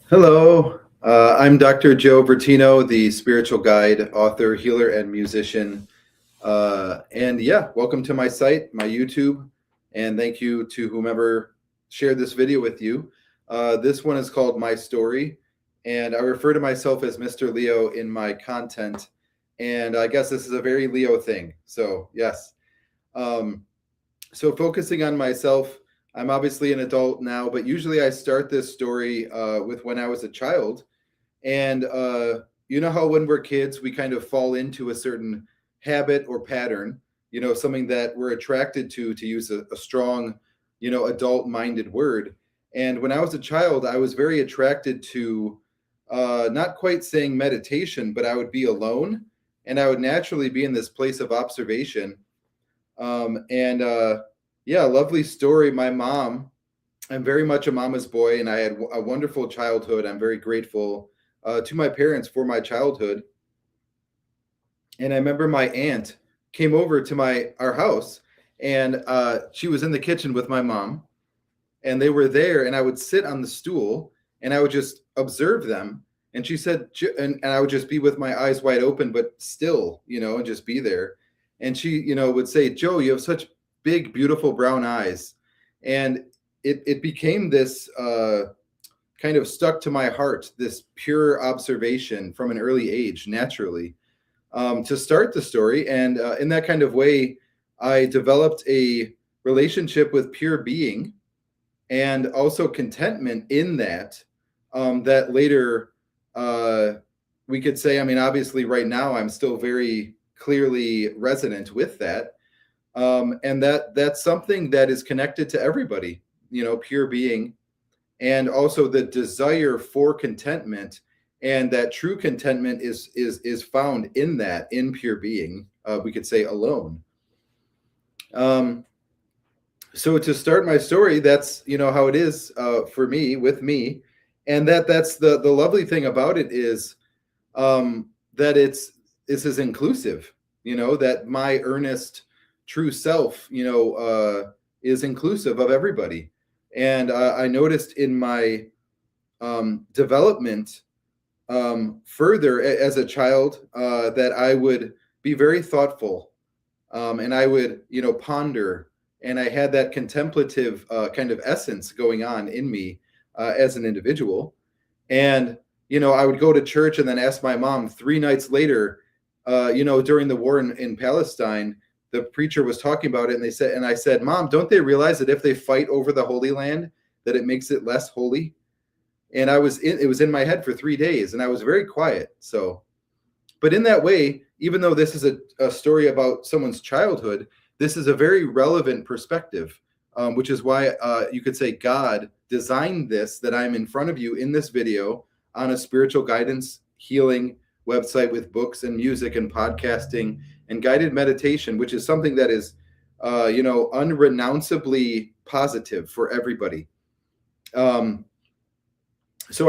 Hello, I'm Dr. Joe Bertino, the spiritual guide, author, healer, and musician. And yeah, welcome to my site, my YouTube, and thank you to whomever shared this video with you. This one is called My Story, and I refer to myself as Mr. Leo in my content. And I guess this is a very Leo thing. So, yes. Um, so focusing on myself, I'm obviously an adult now, but usually I start this story with when I was a child. And you know how when we're kids, we kind of fall into a certain habit or pattern, something that we're attracted to use a strong, adult minded word. And when I was a child, I was very attracted to not quite saying meditation, but I would be alone and I would naturally be in this place of observation. And yeah, lovely story. My mom, I'm very much a mama's boy, and I had a wonderful childhood. I'm very grateful to my parents for my childhood. And I remember my aunt came over to our house, and she was in the kitchen with my mom, and they were there. And I would sit on the stool, and I would just observe them. And she said, and I would just be with my eyes wide open, but still, and just be there. And she, would say, "Joe, you have such big, beautiful brown eyes," and it became this kind of stuck to my heart, this pure observation from an early age, naturally, to start the story. And in that kind of way, I developed a relationship with pure being and also contentment in that, that later we could say, I mean, obviously, right now, I'm still very clearly resonant with that. And that's something that is connected to everybody, pure being, and also the desire for contentment, and that true contentment is found in pure being. We could say alone. Um, so to start my story, that's how it is for me with me, and that's the lovely thing about it is that this is inclusive. That my earnest true self, is inclusive of everybody. And I noticed in my development further as a child that I would be very thoughtful, and I would, ponder, and I had that contemplative kind of essence going on in me as an individual. And, I would go to church and then ask my mom 3 nights later, during the war in Palestine, the preacher was talking about it, and I said, "Mom, don't they realize that if they fight over the Holy Land, that it makes it less holy?" And it was in my head for 3 days, and I was very quiet. So, but in that way, even though this is a story about someone's childhood, this is a very relevant perspective, which is why you could say God designed this, that I'm in front of you in this video on a spiritual guidance healing website with books and music and podcasting and guided meditation, which is something that is, unrenounceably positive for everybody. So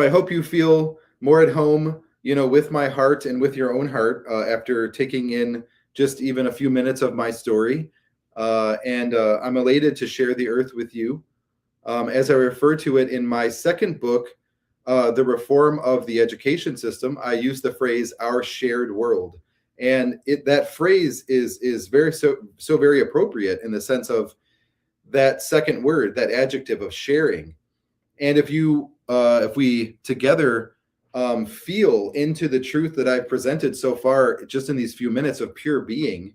I hope you feel more at home, with my heart and with your own heart after taking in just even a few minutes of my story. And I'm elated to share the earth with you. As I refer to it in my second book, The Reform of the Education System, I use the phrase "our shared world." And that phrase is very so very appropriate in the sense of that second word, that adjective of sharing. And if we together feel into the truth that I've presented so far, just in these few minutes of pure being,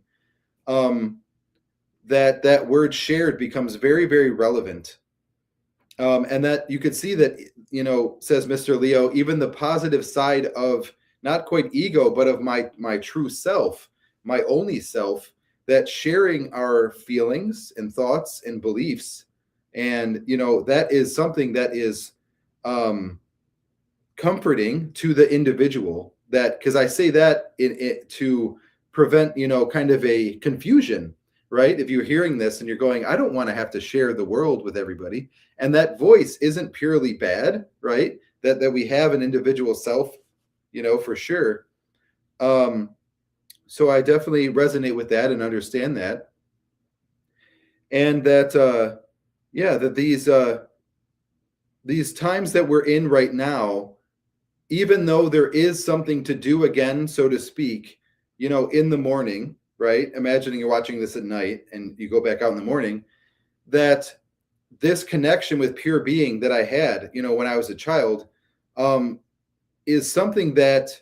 that word shared becomes very, very relevant. And that you could see that, says Mr. Leo, even the positive side of not quite ego, but of my true self, my only self, that sharing our feelings and thoughts and beliefs, and that is something that is comforting to the individual. That, because I say that to prevent kind of a confusion, right? If you're hearing this and you're going, I don't want to have to share the world with everybody, and that voice isn't purely bad, right? That we have an individual self, for sure. So I definitely resonate with that and understand that. And that, yeah, that these these times that we're in right now, even though there is something to do again, so to speak, in the morning, right? Imagining you're watching this at night and you go back out in the morning, that this connection with pure being that I had, when I was a child, is something that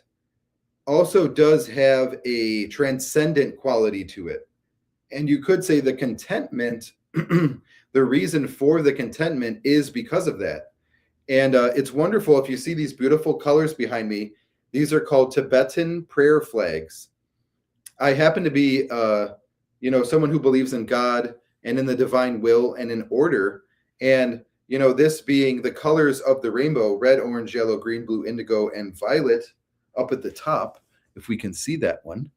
also does have a transcendent quality to it. And you could say the contentment, the reason for the contentment is because of that. And it's wonderful. If you see these beautiful colors behind me, these are called Tibetan prayer flags. I happen to be, someone who believes in God and in the divine will and in order. And, this being the colors of the rainbow, red, orange, yellow, green, blue, indigo, and violet up at the top. If we can see that one,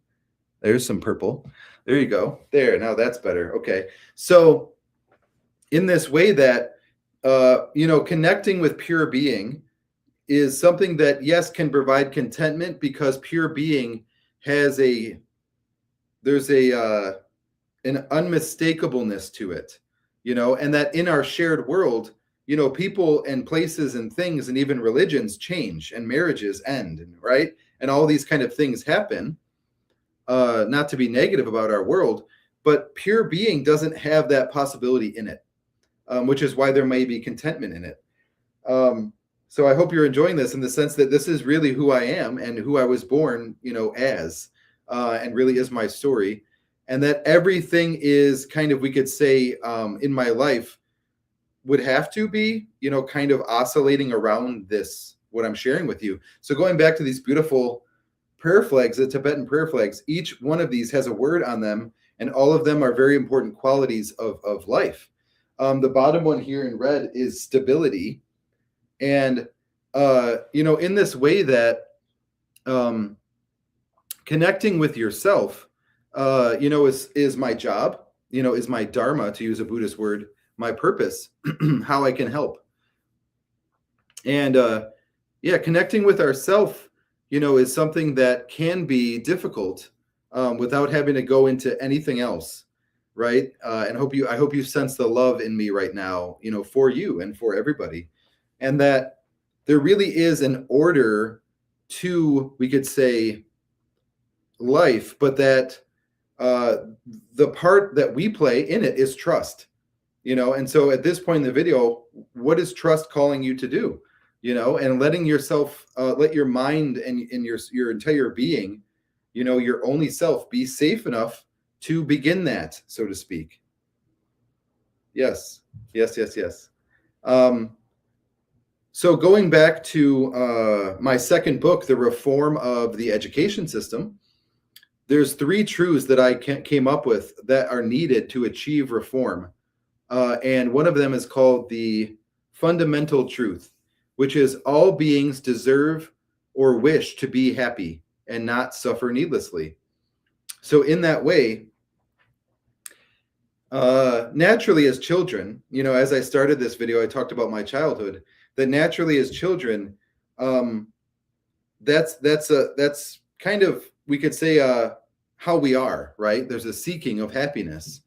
there's some purple. There you go. There. Now that's better. Okay. So in this way that, connecting with pure being is something that, yes, can provide contentment, because pure being has an unmistakableness to it, and that in our shared world, people and places and things and even religions change and marriages end, right? And all these kind of things happen, not to be negative about our world, but pure being doesn't have that possibility in it, which is why there may be contentment in it. So I hope you're enjoying this in the sense that this is really who I am and who I was born, as, and really is my story. And that everything is kind of, we could say, in my life would have to be, kind of oscillating around this, what I'm sharing with you. So going back to these beautiful prayer flags, the Tibetan prayer flags, each one of these has a word on them, and all of them are very important qualities of life. The bottom one here in red is stability. And, in this way that connecting with yourself, is my job, is my dharma, to use a Buddhist word, my purpose, how I can help. And connecting with ourself, is something that can be difficult without having to go into anything else, right? And I hope you sense the love in me right now, for you and for everybody, and that there really is an order to, we could say, life, but that the part that we play in it is trust, and so at this point in the video, what is trust calling you to do, and letting yourself, let your mind and your entire being, your only self, be safe enough to begin that, so to speak. Yes. So going back to my second book, The Reform of the Education System, there's 3 truths that I came up with that are needed to achieve reform. And one of them is called the fundamental truth, which is all beings deserve or wish to be happy and not suffer needlessly. So in that way, naturally as children, as I started this video, I talked about my childhood, that naturally as children, that's kind of, we could say, how we are, right? There's a seeking of happiness.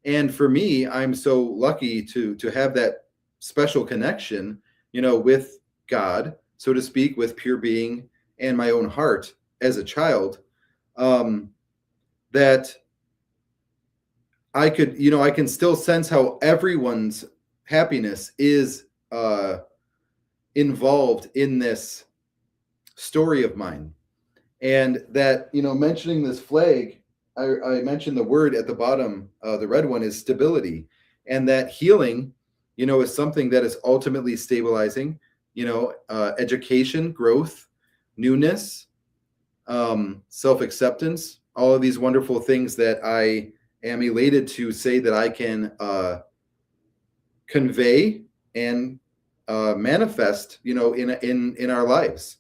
And for me, I'm so lucky to have that special connection, with God, so to speak, with pure being and my own heart as a child, that I could, I can still sense how everyone's happiness is involved in this story of mine. And that, mentioning this flag, I mentioned the word at the bottom, the red one, is stability. And that healing, is something that is ultimately stabilizing, education, growth, newness, self-acceptance, all of these wonderful things that I am elated to say that I can convey and manifest, in our lives.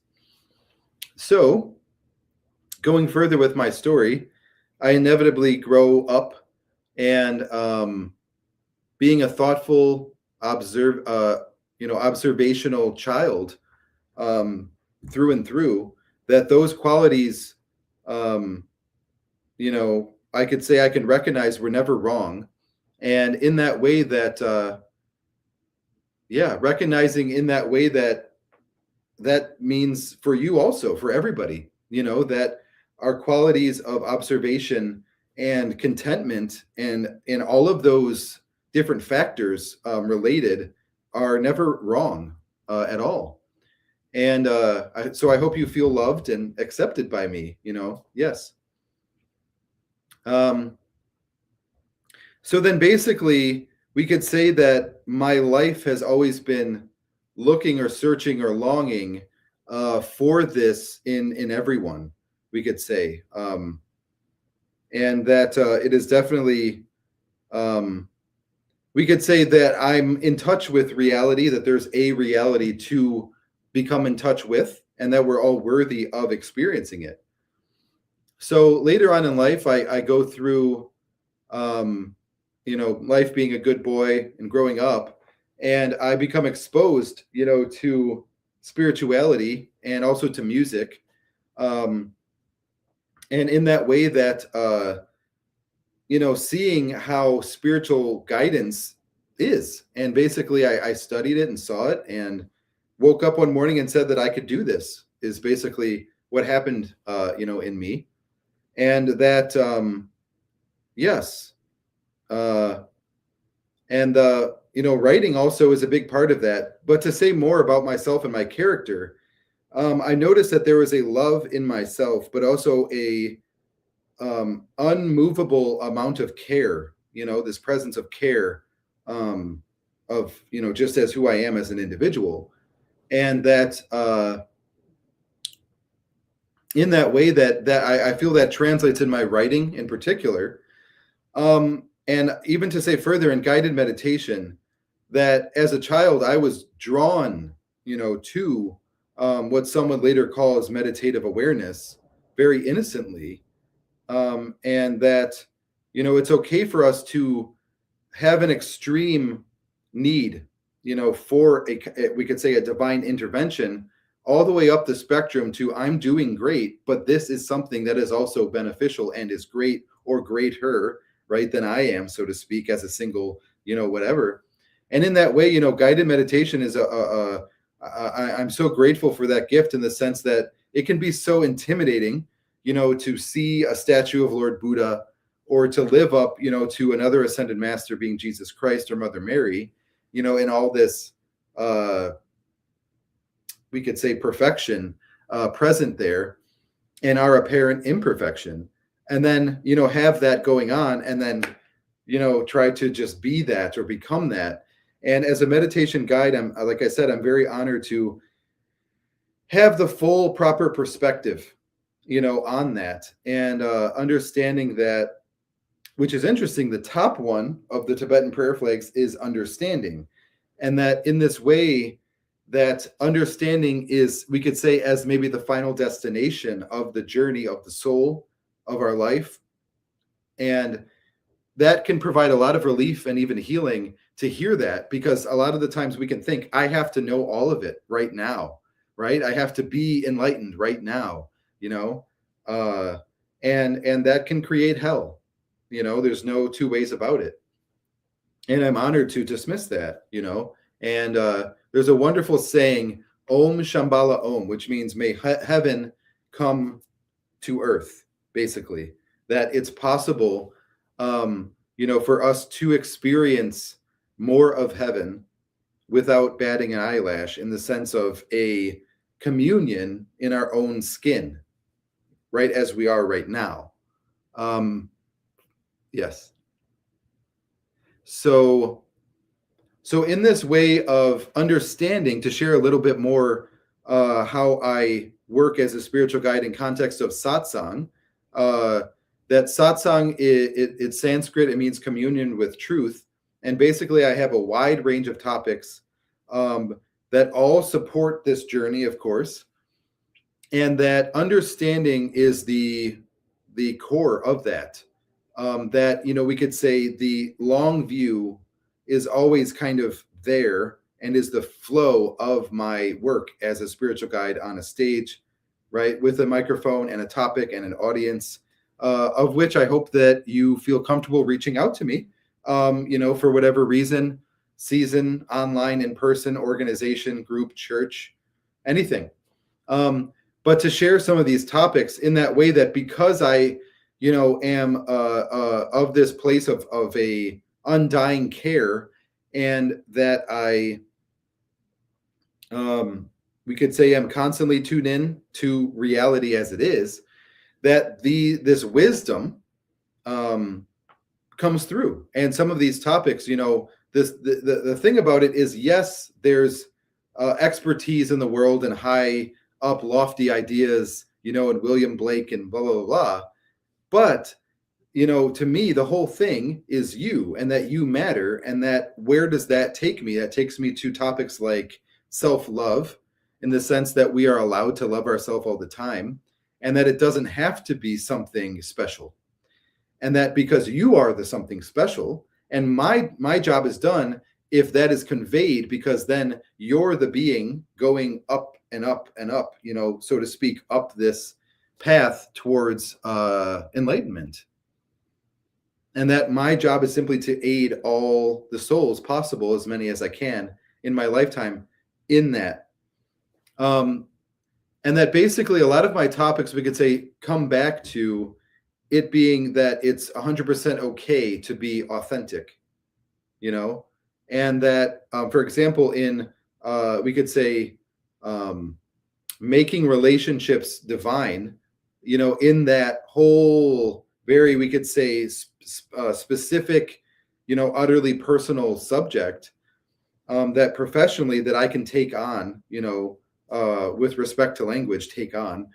So going further with my story, I inevitably grow up and being a thoughtful, observational child through and through, that those qualities, I could say I can recognize were never wrong. And in that way that yeah, recognizing in that way that that means for you also, for everybody, that our qualities of observation and contentment and all of those different factors related are never wrong at all. And so I hope you feel loved and accepted by me, yes. Um, so then basically, we could say that my life has always been looking or searching or longing for this in everyone, we could say. And that it is definitely, um, we could say that I'm in touch with reality, that there's a reality to become in touch with, and that we're all worthy of experiencing it. So later on in life, I go through, um, life being a good boy and growing up, and I become exposed, to spirituality and also to music. Um, and in that way that, seeing how spiritual guidance is. And basically, I studied it and saw it and woke up one morning and said that I could do this, is basically what happened, in me. And that, yes. Uh, and, writing also is a big part of that. But to say more about myself and my character, I noticed that there was a love in myself, but also a unmovable amount of care, this presence of care, um, of, just as who I am as an individual. And that in that way that I feel that translates in my writing in particular. And even to say further, in guided meditation, that as a child, I was drawn, to what some would later call as meditative awareness very innocently. And that, it's okay for us to have an extreme need, for we could say a divine intervention, all the way up the spectrum to I'm doing great, but this is something that is also beneficial and is great or greater, right, than I am, so to speak, as a single, whatever. And in that way, guided meditation is I'm so grateful for that gift, in the sense that it can be so intimidating, to see a statue of Lord Buddha, or to live up, to another ascended master being Jesus Christ or Mother Mary, in all this, we could say, perfection present there, and our apparent imperfection. And then, have that going on, and then, try to just be that or become that. And as a meditation guide, like I said, I'm very honored to have the full proper perspective, on that, and understanding that, which is interesting, the top one of the Tibetan prayer flags is understanding. And that in this way, that understanding is, we could say, as maybe the final destination of the journey of the soul of our life. And that can provide a lot of relief and even healing to hear that, because a lot of the times we can think, I have to know all of it right now, right? I have to be enlightened right now, and that can create hell. There's no two ways about it. And I'm honored to dismiss that, and there's a wonderful saying, Om Shambhala Om, which means may heaven come to earth, basically, that it's possible, for us to experience more of heaven without batting an eyelash, in the sense of a communion in our own skin, right as we are right now. Yes. So in this way of understanding, to share a little bit more how I work as a spiritual guide in context of satsang, that satsang, it's Sanskrit, it means communion with truth. And basically, I have a wide range of topics that all support this journey, of course. And that understanding is the core of that. That, we could say the long view is always kind of there, and is the flow of my work as a spiritual guide on a stage, right, with a microphone and a topic and an audience, of which I hope that you feel comfortable reaching out to me, for whatever reason, season, online, in person, organization, group, church, anything. But to share some of these topics in that way, that because I, am of this place of a undying care, and that I, we could say, I'm constantly tuned in to reality as it is, that this wisdom comes through. And some of these topics, the thing about it is, yes, there's expertise in the world and high up lofty ideas, and William Blake and blah, blah, blah. But, to me, the whole thing is you, and that you matter. And that, where does that take me? That takes me to topics like self-love, in the sense that we are allowed to love ourselves all the time, and that it doesn't have to be something special. And that because you are the something special, and my job is done if that is conveyed, because then you're the being going up and up and up, so to speak, up this path towards enlightenment. And that my job is simply to aid all the souls possible, as many as I can in my lifetime, in that. And that basically a lot of my topics, we could say, come back to it being that it's 100% okay to be authentic, and that, for example, in, we could say, making relationships divine, in that whole very, we could say, specific, utterly personal subject, that professionally that I can take on, with respect to language, take on,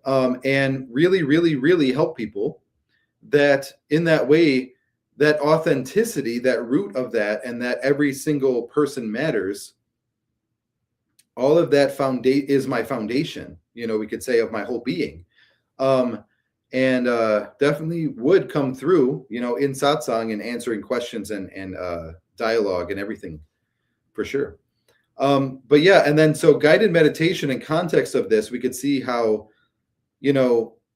and really, really, really help people, that in that way, that authenticity, that root of that, and that every single person matters, all of that is my foundation, we could say, of my whole being. And definitely would come through, in satsang and answering questions and dialogue and everything, for sure. But yeah, and then so guided meditation, in context of this, we could see how,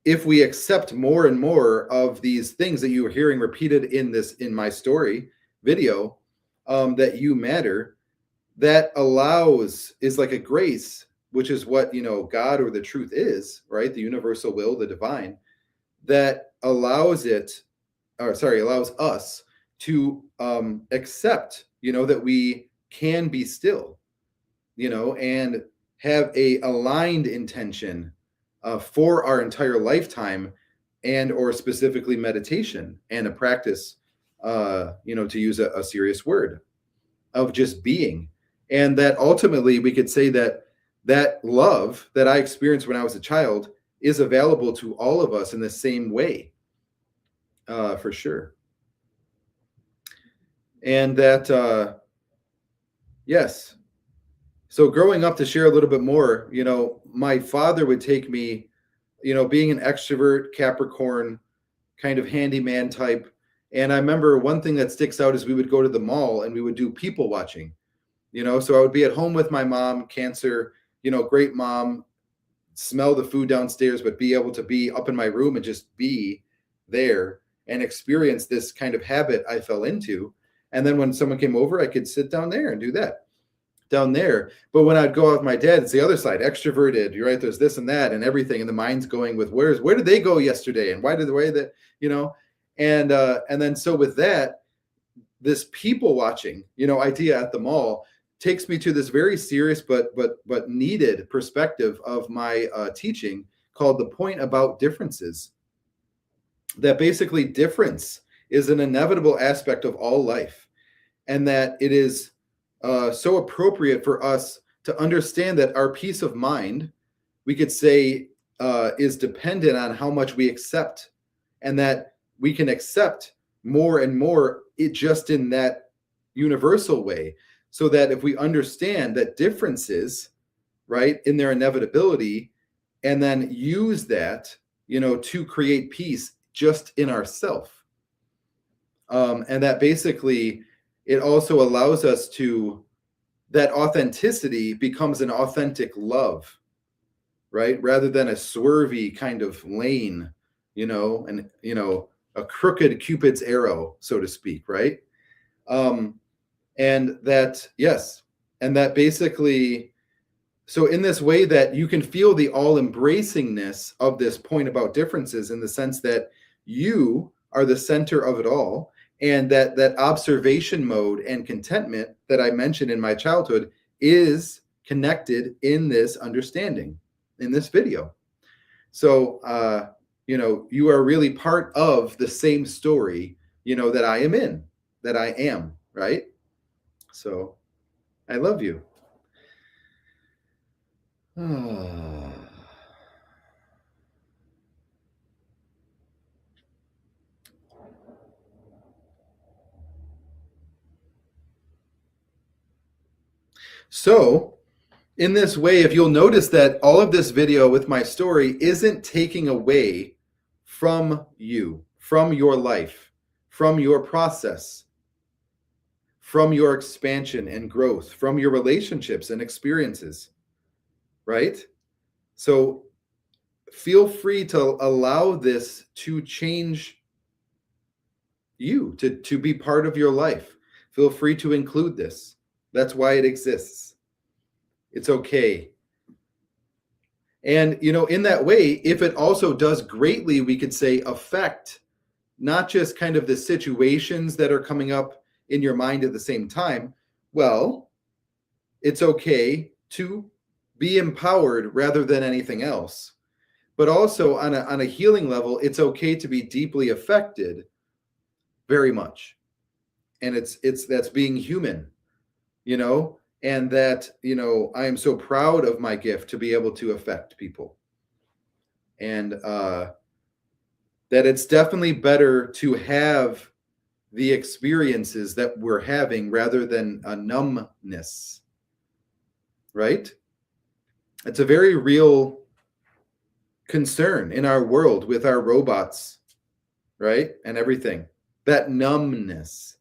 if we accept more and more of these things that you are hearing repeated in my story video, that you matter, that is like a grace, which is what, God or the truth is, right? The universal will, the divine, that allows us to accept, that we can be still, and have a aligned intention for our entire lifetime, and or specifically meditation and a practice, to use a serious word, of just being. And that ultimately we could say that love that I experienced when I was a child is available to all of us in the same way, for sure. And that, yes. So growing up, to share a little bit more, my father would take me, being an extrovert, Capricorn, kind of handyman type. And I remember one thing that sticks out is we would go to the mall and we would do people watching, so I would be at home with my mom, Cancer, great mom, smell the food downstairs, but be able to be up in my room and just be there and experience this kind of habit I fell into. And then when someone came over, I could sit down there and do that down there. But when I'd go out with my dad, it's the other side, extroverted, you're right, there's this and that and everything, and the mind's going with where did they go yesterday, and why did the way that, and then so with that, this people watching, idea at the mall takes me to this very serious but needed perspective of my teaching, called the point about differences. That basically difference is an inevitable aspect of all life, and that it is so appropriate for us to understand that our peace of mind, we could say, is dependent on how much we accept, and that we can accept more and more just in that universal way. So that if we understand that differences, right, in their inevitability, and then use that, to create peace just in ourself, and that basically it also allows us to, that authenticity becomes an authentic love, right? Rather than a swervy kind of lane, and, a crooked Cupid's arrow, so to speak, right? And that, yes, and that basically, so in this way that you can feel the all embracingness of this point about differences, in the sense that you are the center of it all, and that observation mode and contentment that I mentioned in my childhood is connected in this understanding, in this video. So you are really part of the same story, that I am in, that I am, right? So I love you. So, in this way, if you'll notice that all of this video with my story isn't taking away from you, from your life, from your process, from your expansion and growth, from your relationships and experiences, right? So feel free to allow this to change you, to be part of your life. Feel free to include this. That's why it exists. It's okay. And, in that way, if it also does greatly, we could say, affect not just kind of the situations that are coming up in your mind at the same time, well, it's okay to be empowered rather than anything else. But also on a healing level, it's okay to be deeply affected very much. And that's being human, and that, I am so proud of my gift to be able to affect people. And that it's definitely better to have the experiences that we're having rather than a numbness, right? It's a very real concern in our world with our robots, right? And everything, that numbness.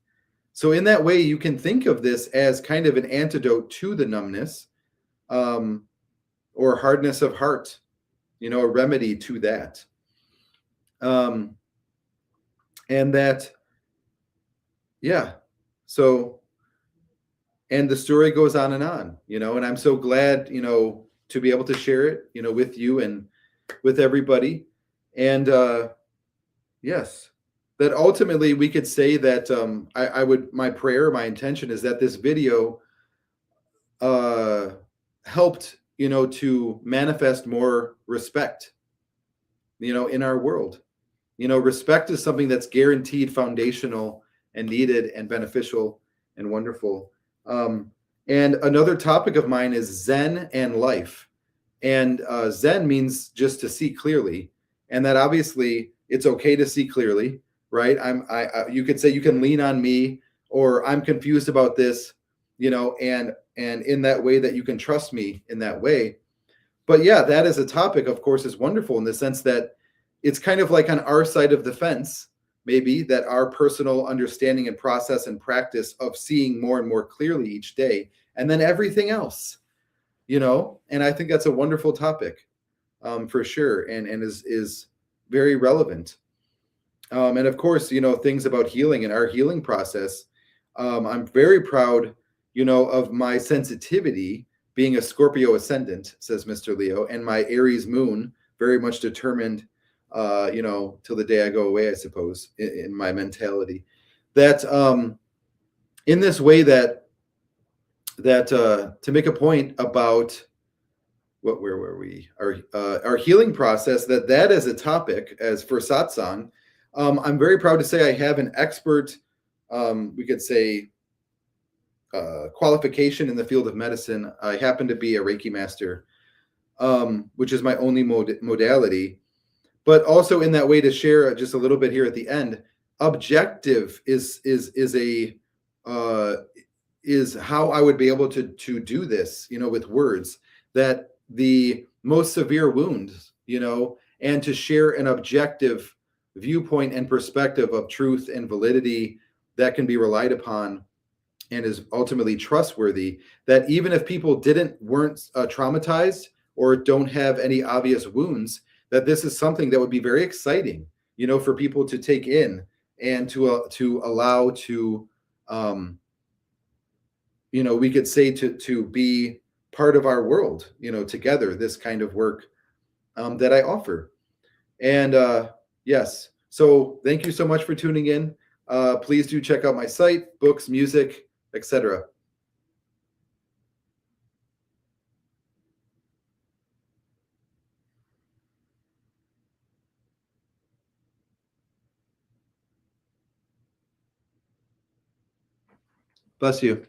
So in that way, you can think of this as kind of an antidote to the numbness, or hardness of heart, a remedy to that. And that, yeah. So, and the story goes on, and I'm so glad, to be able to share it, with you and with everybody. And yes, that ultimately we could say that my prayer, my intention is that this video helped, to manifest more respect, in our world. Respect is something that's guaranteed, foundational, and needed, and beneficial, and wonderful. And another topic of mine is Zen and life. And Zen means just to see clearly, and that obviously it's okay to see clearly, right? You could say you can lean on me, or I'm confused about this, and in that way that you can trust me in that way. But yeah, that is a topic, of course, is wonderful in the sense that it's kind of like on our side of the fence, maybe, that our personal understanding and process and practice of seeing more and more clearly each day, and then everything else, and I think that's a wonderful topic, for sure, and is very relevant. And of course, things about healing and our healing process. I'm very proud, of my sensitivity being a Scorpio ascendant, says Mr. Leo, and my Aries moon very much determined, till the day I go away, I suppose, in my mentality, that in this way that to make a point about where were we? Our healing process, that is a topic as for satsang. I'm very proud to say I have an expert, we could say, qualification in the field of medicine. I happen to be a Reiki master, which is my only modality. But also in that way, to share just a little bit here at the end, objective is how I would be able to do this, with words, that the most severe wounds, and to share an objective viewpoint and perspective of truth and validity that can be relied upon and is ultimately trustworthy, that even if people weren't traumatized or don't have any obvious wounds, that this is something that would be very exciting, for people to take in and to allow to we could say to be part of our world, together, this kind of work that I offer. And yes, so thank you so much for tuning in. Please do check out my site, books, music, etc. Bless you.